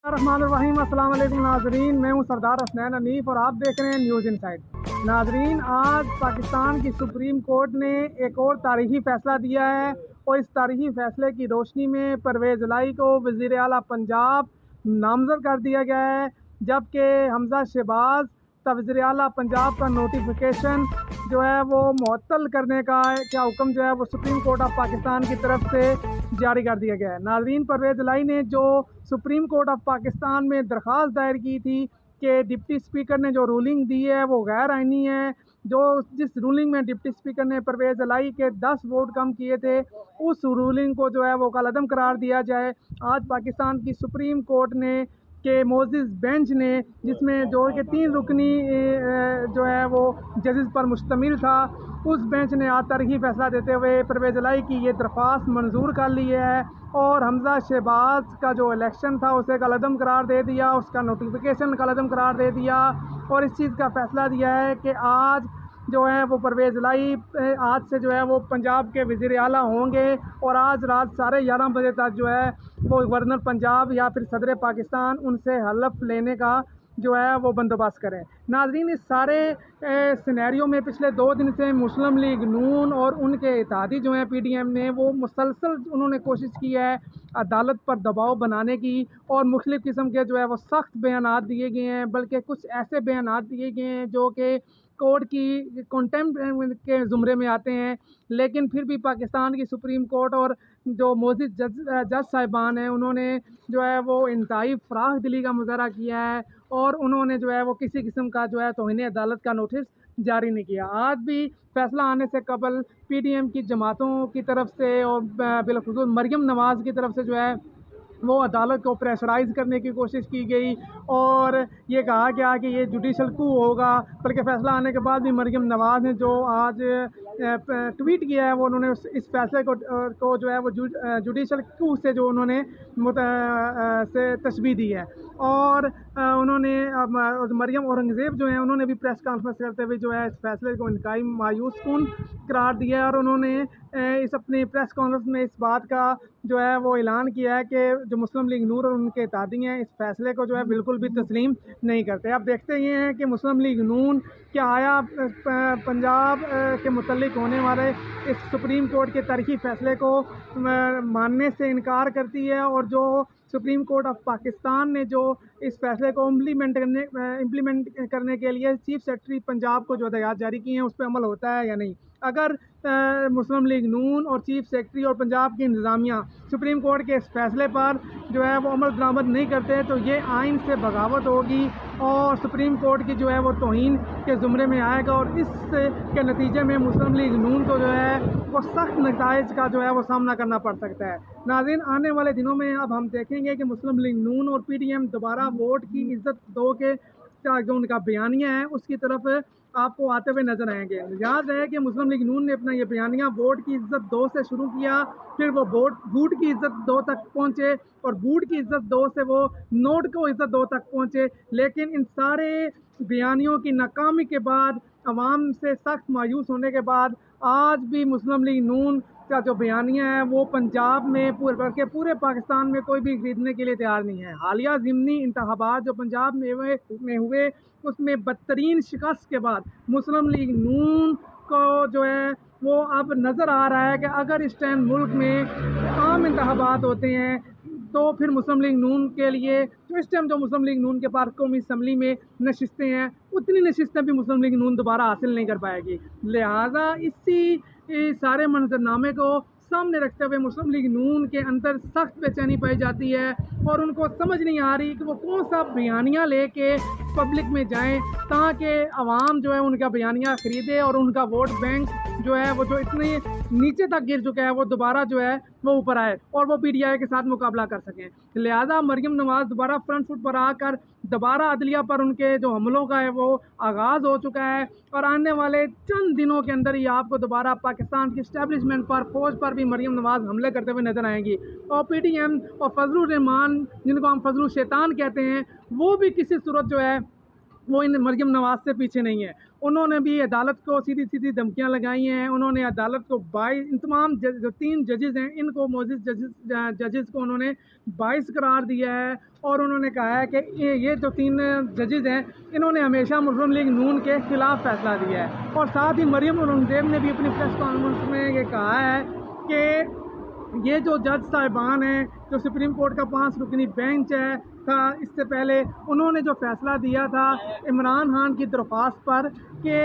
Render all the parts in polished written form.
रहमान अस्सलाम वालेकुम नाजरीन, मैं हूं सरदार हसनैन हनीफ और आप देख रहे हैं न्यूज़ इनसाइड। नाजरीन, आज पाकिस्तान की सुप्रीम कोर्ट ने एक और तारीखी फ़ैसला दिया है और इस तारीखी फ़ैसले की रोशनी में परवेज़ इलाही को वज़ीर आला पंजाब नामज़द कर दिया गया है, जबकि हमज़ा शहबाज वज़ीर आला पंजाब का नोटिफिकेशन जो है वो मुअत्तल करने का हुक्म जो है वो सुप्रीम कोर्ट ऑफ पाकिस्तान की तरफ से जारी कर दिया गया है। नाज़रीन, परवेज़ इलाही ने जो सुप्रीम कोर्ट ऑफ पाकिस्तान में दरख्वास्त दायर की थी कि डिप्टी स्पीकर ने जो रूलिंग दी है वो गैर आइनी है, जिस रूलिंग में डिप्टी स्पीकर ने परवेज़ इलाही के 10 वोट कम किए थे, उस रूलिंग को जो है वो कलअदम करार दिया जाए। आज पाकिस्तान की सुप्रीम कोर्ट ने के मोअज़्ज़िज़ बेंच ने, जिसमें जो कि 3 रुकनी जो है वो जजेस पर मुश्तमिल था, उस बेंच ने आज तारीखी फ़ैसला देते हुए परवेज़ इलाही की ये दरख्वास्त मंजूर कर ली है और हमज़ा शहबाज का जो इलेक्शन था उसे कलअदम करार दे दिया, उसका नोटिफिकेशन कलअदम करार दे दिया और इस चीज़ का फ़ैसला दिया है कि आज जो है वो परवेज़ इलाही आज से जो है वो पंजाब के वज़ीर आला होंगे और आज रात 11:30 बजे तक जो है वो गवर्नर पंजाब या फिर सदर पाकिस्तान उनसे हलफ लेने का जो है वो बंदोबस्त करें। नाज़रीन, इस सारे सिनेरियो में पिछले 2 दिन से मुस्लिम लीग नून और उनके इत्तेहादी जो हैं पीडीएम ने, वो मुसलसल उन्होंने कोशिश की है अदालत पर दबाव बनाने की और मुख्तलिफ़ किस्म के जो है वो सख्त बयानात दिए गए हैं, बल्कि कुछ ऐसे बयानात दिए गए हैं जो कि कोर्ट की कंटेम्प्ट के ज़ुमरे में आते हैं। लेकिन फिर भी पाकिस्तान की सुप्रीम कोर्ट और जो मोअज़्ज़िज़ जज साहिबान हैं, उन्होंने जो है वो इंतहाई फ़राख़ दिली का मुज़ाहरा किया है और उन्होंने जो है वो किसी किस्म का जो है तौहीन अदालत का नोटिस जारी नहीं किया। आज भी फ़ैसला आने से कबल पीडीएम की जमातों की तरफ से और बिलख़ुसूस मरियम नवाज़ की तरफ से जो है वो अदालत को प्रेशराइज़ करने की कोशिश की गई और ये कहा गया कि ये जुडिशल कू होगा, बल्कि फ़ैसला आने के बाद भी मरियम नवाज़ ने जो आज ट्वीट किया है, वो उन्होंने इस फैसले को जो है वो जुडिशल कू से जो उन्होंने से तशबीह दी है और उन्होंने मरियम औरंगज़ेब जो हैं उन्होंने भी प्रेस कॉन्फ्रेंस करते हुए जो है इस फैसले को इंतहाई मायूस कुन करार दिया है और उन्होंने इस अपनी प्रेस कॉन्फ्रेंस में इस बात का जो है वो ऐलान किया है कि जो मुस्लिम लीग नून और उनके इत्तेहादी हैं इस फैसले को जो है बिल्कुल भी तस्लीम नहीं करते। अब देखते ही हैं कि मुस्लिम लीग नून क्या आया पंजाब के मुतल्लिक होने वाले इस सुप्रीम कोर्ट के तारीखी फ़ैसले को मानने से इनकार करती है और जो सुप्रीम कोर्ट ऑफ पाकिस्तान ने जो इस फैसले को इम्प्लीमेंट करने के लिए चीफ सेक्रेटरी पंजाब को जो हदायत जारी की हैं उस पर अमल होता है या नहीं। अगर मुस्लिम लीग नून और चीफ सेक्रेटरी और पंजाब की इंतज़ामिया सुप्रीम कोर्ट के इस फैसले पर जो है वो अमल दरामद नहीं करते तो ये आइन से बगावत होगी और सुप्रीम कोर्ट की जो है वो तौहीन के ज़ुमरे में आएगा और इस के नतीजे में मुस्लिम लीग नून को जो है वो सख्त नताइज का जो है वो सामना करना पड़ सकता है। नाज़रीन, आने वाले दिनों में अब हम देखेंगे कि मुस्लिम लीग नून और पीडीएम दोबारा वोट की इज़्ज़त दो के जो उनका बयानिया है उसकी तरफ आपको आते हुए नजर आएंगे। याद है कि मुस्लिम लीग नून ने अपना ये बयानिया वोट की इज़्ज़त दो से शुरू किया, फिर वो बूट की इज़्ज़त दो तक पहुँचे और बूट की इज़्ज़त दो से वो नोट को इज़्ज़त दो तक पहुँचे। लेकिन इन सारे बयानियों की नाकामी के बाद, आवाम से सख्त मायूस होने के बाद, आज भी मुस्लिम लीग नून का जो बयानिया है वो पंजाब में बल्कि पूरे पाकिस्तान में कोई भी खरीदने के लिए तैयार नहीं है। हालिया ज़िमनी इंतखाबात जो पंजाब में हुए उसमें बदतरीन शिकस्त के बाद मुस्लिम लीग नून को जो है वो अब नज़र आ रहा है कि अगर इस टाइम मुल्क में आम इंतखाबात होते हैं तो फिर मुस्लिम लीग नून के लिए तो इस टाइम जो मुस्लिम लीग नून के पास कौमी असम्बली में नशिस्तें हैं उतनी नशिस्तें भी मुस्लिम लीग नून दोबारा हासिल नहीं कर पाएगी। लिहाजा इसी सारे मंजरनामे को सामने रखते हुए मुस्लिम लीग नून के अंदर सख्त बेचैनी पाई जाती है और उनको समझ नहीं आ रही कि वो कौन सा बयानिया लेके पब्लिक में जाएं ताकि आवाम जो है उनका बयानिया ख़रीदे और उनका वोट बैंक जो है वो जो इतने नीचे तक गिर चुका है वो दोबारा जो है वो ऊपर आए और वो पीडीआई के साथ मुकाबला कर सकें। लिहाजा मरियम नवाज़ दोबारा फ्रंट फुट पर आकर दोबारा अदलिया पर उनके जो हमलों का है वो आगाज़ हो चुका है और आने वाले चंद दिनों के अंदर ही आपको दोबारा पाकिस्तान की इस्टेब्लिशमेंट पर, फौज पर भी मरियम नवाज़ हमले करते हुए नजर आएंगी और पीडीएम और फजलुर रहमान, जिनको हम फजलुर शैतान कहते हैं, वो भी किसी सूरत जो है वो इन मरियम नवाज से पीछे नहीं है। उन्होंने भी अदालत को सीधी सीधी धमकियां लगाई हैं। उन्होंने अदालत को 22 इन तमाम जो 3 जजेस हैं इनको मोजिज़ जजेस को उन्होंने 22 करार दिया है। और उन्होंने कहा है कि ये जो 3 जजेस हैं इन्होंने हमेशा मुस्लिम लीग नून के ख़िलाफ़ फैसला दिया है। और साथ ही मरियम औरंगज़ेब ने भी अपनी प्रेस कॉन्फ्रेंस में ये कहा है कि ये जो जज साहिबान हैं, जो सुप्रीम कोर्ट का 5 रुकनी बेंच है था, इससे पहले उन्होंने जो फ़ैसला दिया था इमरान खान की दरख्वास्त पर कि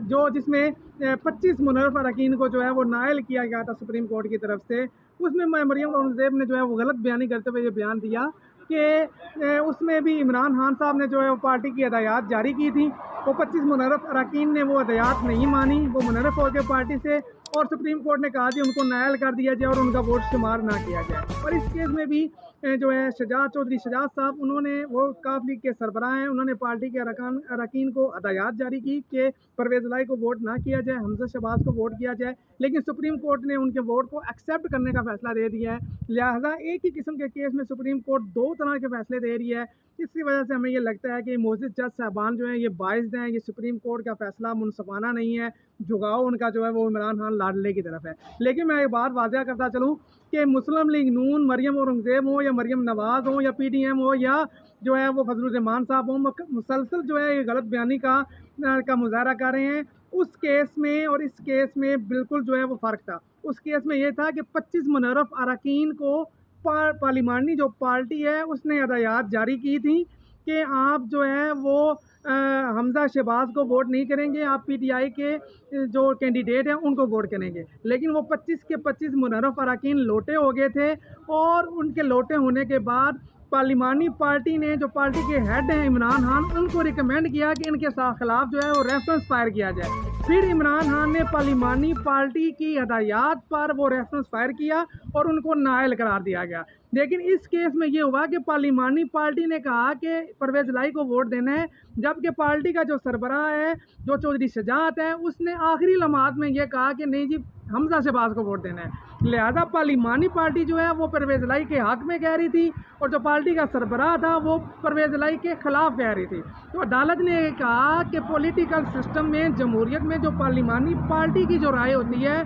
जो जिसमें 25 मुनर्रफ अरकान को जो है वो नायल किया गया था सुप्रीम कोर्ट की तरफ से, उसमें मरियम औरंगज़ेब ने जो है वो गलत बयानी करते हुए ये बयान दिया कि उसमें भी इमरान खान साहब ने जो है वो पार्टी की हदायत जारी की थी। वो 25 मुनर्रफ अरकान ने वो हदायत नहीं मानी, वो मुनर्रफ हो गए पार्टी से, और सुप्रीम कोर्ट ने कहा कि उनको नायल कर दिया जाए और उनका वोट शुमार ना किया जाए। और इस केस में भी जो है चौधरी शजात साहब, उन्होंने वो काफ लीग के सरबराह हैं, उन्होंने पार्टी के अरकान को हदायत जारी की कि परवेज़ लाई को वोट ना किया जाए, हमजा शहबाज को वोट किया जाए, लेकिन सुप्रीम कोर्ट ने उनके वोट को एक्सेप्ट करने का फ़ैसला दे दिया है। लिहाजा एक ही किस्म के केस में सुप्रीम कोर्ट 2 तरह के फ़ैसले दे रही है। इसकी वजह से हमें ये लगता है कि मोजिज़ जज साहबान जो हैं ये बाइज़्ड हैं, ये सुप्रीम कोर्ट का फ़ैसला मुनसफ़ाना नहीं है, झुकाव उनका जो है वो इमरान खान लाडले की तरफ है। लेकिन मैं एक बात वाज़ह करता चलूँ कि मुस्लिम लीग नून मरियम औरंगज़ेब हो या मरियम नवाज़ हो या PDM हो या जो है वो फजलुर रहमान साहब हो, मुसलसल जो है ये गलत बयानी का मुजाहरा कर रहे हैं। उस केस में और इस केस में बिल्कुल जो है वो फ़र्क था। उस केस में ये था कि 25 मुनर्रफ अरकान को पार्लिमानी जो पार्टी है उसने हदायत जारी की थी कि आप जो है वो हमजा शहबाज को वोट नहीं करेंगे, आप PTI के जो कैंडिडेट हैं उनको वोट करेंगे। लेकिन वो 25 के 25 मुनर्रफ अरकान लोटे हो गए थे, और उनके लोटे होने के बाद पार्लिमानी पार्टी ने, जो पार्टी के हेड हैं इमरान खान, उनको रिकमेंड किया कि इनके खिलाफ जो है वो रेफरेंस फायर किया जाए। फिर इमरान खान ने पार्लिमानी पार्टी की हदायत पर वो रेफरेंस फायर किया और उनको नायल करार दिया गया। लेकिन इस केस में ये हुआ कि पार्लिमानी पार्टी ने कहा कि परवेज़ लाई को वोट देना है, जबकि पार्टी का जो सरबराह है, जो चौधरी शजात है, उसने आखिरी लम्हात में ये कहा कि नहीं जी हमजा शहबाज को वोट देना है। लिहाजा पार्लिमानी पार्टी जो है वो परवेज़ लाई के हक़ में कह रही थी, और जो पार्टी का सरबराह था वो परवेज़ लाई के ख़िलाफ़ कह रही थी। तो अदालत ने कहा कि पॉलिटिकल सिस्टम में, जमहूरियत में जो पार्लिमानी पार्टी की जो राय होती है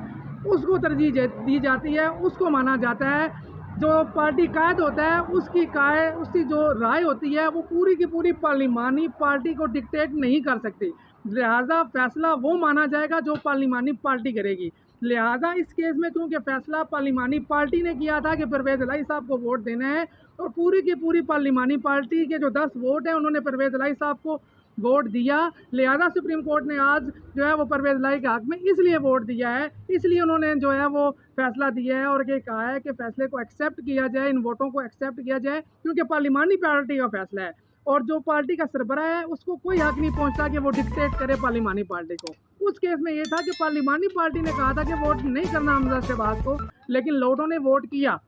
उसको तरजीह दी जाती है, उसको माना जाता है। जो पार्टी कायद होता है उसकी जो राय होती है वो पूरी की पूरी पार्लिमानी पार्टी को डिक्टेट नहीं कर सकती। लिहाजा फ़ैसला वो माना जाएगा जो पार्लिमानी पार्टी करेगी। लिहाजा इस केस में चूँकि फ़ैसला पार्लिमानी पार्टी ने किया था कि परवेज़ लाई साहब को वोट देना है, और पूरी की पूरी पार्लिमानी पार्टी के जो 10 वोट हैं उन्होंने परवेज़ लाई साहब को वोट दिया। लिहाजा सुप्रीम कोर्ट ने आज जो है वो परवेज़ लाई के हक़ में इसलिए वोट दिया है, इसलिए उन्होंने जो है वो फ़ैसला दिया है और ये कहा है कि फ़ैसले को एक्सेप्ट किया जाए, इन वोटों को एक्सेप्ट किया जाए, क्योंकि पार्लिमानी पार्टी का फ़ैसला है, और जो पार्टी का सरबराह है उसको कोई हक़ नहीं पहुंचता कि वो डिक्टेट करे पार्लिमानी पार्टी को। उस केस में ये था कि पार्लिमानी पार्टी ने कहा था कि वोट नहीं करना हमजा शहबाज को, लेकिन लोगों ने वोट किया।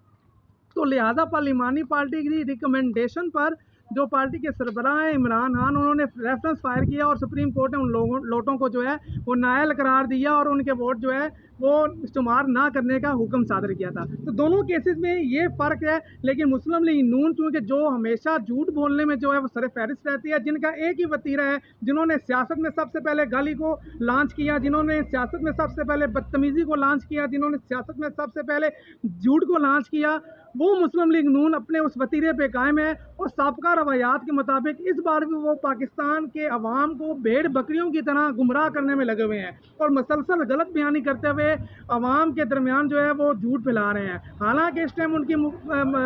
तो लिहाजा पार्लिमानी पार्टी की रिकमेंडेशन पर जो पार्टी के सरबराह हैं इमरान खान, उन्होंने रेफरेंस फायर किया और सुप्रीम कोर्ट ने उन लोटों को जो है वो नायल करार दिया और उनके वोट जो है वो शुमार ना करने का हुक्म सादर किया था। तो दोनों केसेस में ये फ़र्क है। लेकिन मुस्लिम लीग नून चूँकि जो हमेशा झूठ बोलने में जो है वो सर फहरिस्त रहती है, जिनका एक ही वतीरा है, जिन्होंने सियासत में सबसे पहले गाली को लॉन्च किया, जिन्होंने सियासत में सबसे पहले बदतमीज़ी को लॉन्च किया, जिन्होंने सियासत में सबसे पहले झूठ को लॉन्च किया, वो मुस्लिम लीग नून अपने उस वतीरे पे कायम है। और साबका रवायात के मुताबिक इस बार भी वो पाकिस्तान के अवाम को भेड़ बकरियों की तरह गुमराह करने में लगे हुए हैं और मुसलसल गलत बयानी करते हुए अवाम के दरमियान जो है वो झूठ फैला रहे हैं। हालांकि इस टाइम उनकी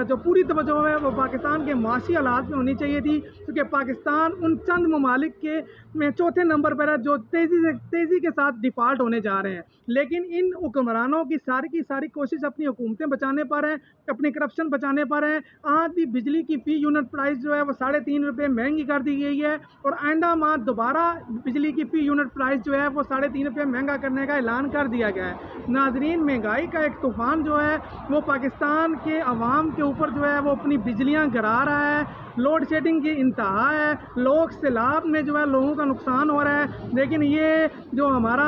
जो पूरी तवज्जो है वो पाकिस्तान के माशी हालात में होनी चाहिए थी, क्योंकि पाकिस्तान उन चंद ममालिक के में चौथे नंबर पर है जो तेज़ी के साथ डिफ़ॉल्ट होने जा रहे हैं। लेकिन इन हुक्मरानों की सारी कोशिश अपनी हुकूमतें बचाने पर है, अपनी करप्शन बचाने पर है। आज भी बिजली की फ़ी यूनिट प्राइस जो है वो 3.5 रुपये महंगी कर दी गई है, और आइंदा माह दोबारा बिजली की फ़ी यूनिट प्राइस जो है वो 3.5 रुपये महंगा करने का ऐलान कर दिया गया है। है। नाजरीन, महंगाई का एक तूफ़ान जो है वो पाकिस्तान के अवाम के ऊपर जो है वो अपनी बिजलियाँ गिरा रहा है। लोड शेडिंग की इंतहा है, लोग सैलाब में जो है लोगों का नुकसान हो रहा है। लेकिन ये जो हमारा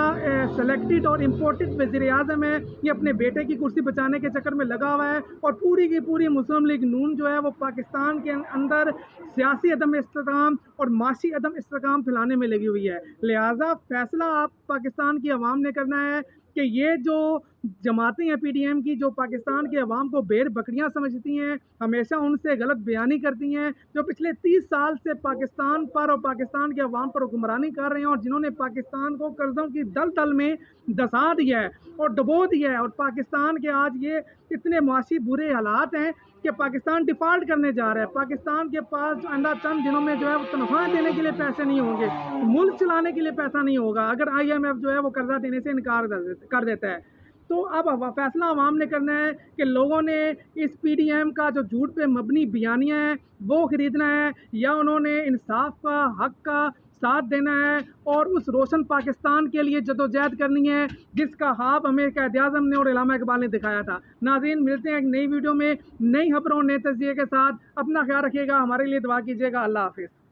सेलेक्टेड और इम्पोर्टेड वज़ीर-ए-आज़म है, ये अपने बेटे की कुर्सी बचाने के चक्कर में लगा हुआ है और पूरी की पूरी मुस्लिम लीग नून जो है वो पाकिस्तान के अंदर सियासी अदम इस्तेकाम और माशी अदम इस्तेकाम फैलाने में लगी हुई है। लिहाजा फ़ैसला आप पाकिस्तान की अवाम ने करना है कि ये जो जमातें हैं पीडीएम की, जो पाकिस्तान के अवाम को भेड़ बकरियां समझती हैं, हमेशा उनसे गलत बयानी करती हैं, जो पिछले 30 साल से पाकिस्तान पर और पाकिस्तान के अवाम पर हुक्मरानी कर रहे हैं और जिन्होंने पाकिस्तान को कर्ज़ों की दलदल में धंसा दिया है और डुबो दिया है। और पाकिस्तान के आज ये इतने माशी बुरे हालात हैं कि पाकिस्तान डिफ़ॉल्ट करने जा रहा है। पाकिस्तान के पास जो आइंदा चंद दिनों में जो है वो तनख्वाह देने के लिए पैसे नहीं होंगे, मुल्क चलाने के लिए पैसा नहीं होगा अगर IMF जो है वो कर्जा देने से इनकार कर देता है। तो अब फैसला अवाम ने करना है कि लोगों ने इस पीडीएम का जो झूठ पे मबनी बयानियाँ हैं वो ख़रीदना है या उन्होंने इंसाफ का, हक़ का साथ देना है और उस रोशन पाकिस्तान के लिए जदोजहद करनी है जिसका ख्वाब हमें क़ायद-ए-आज़म ने और अल्लामा इक़बाल ने दिखाया था। नाज़रीन, मिलते हैं एक नई वीडियो में नई खबरों, नए तज़किये के साथ। अपना ख्याल रखिएगा, हमारे लिए दुआ कीजिएगा। अल्लाह हाफ़िज़।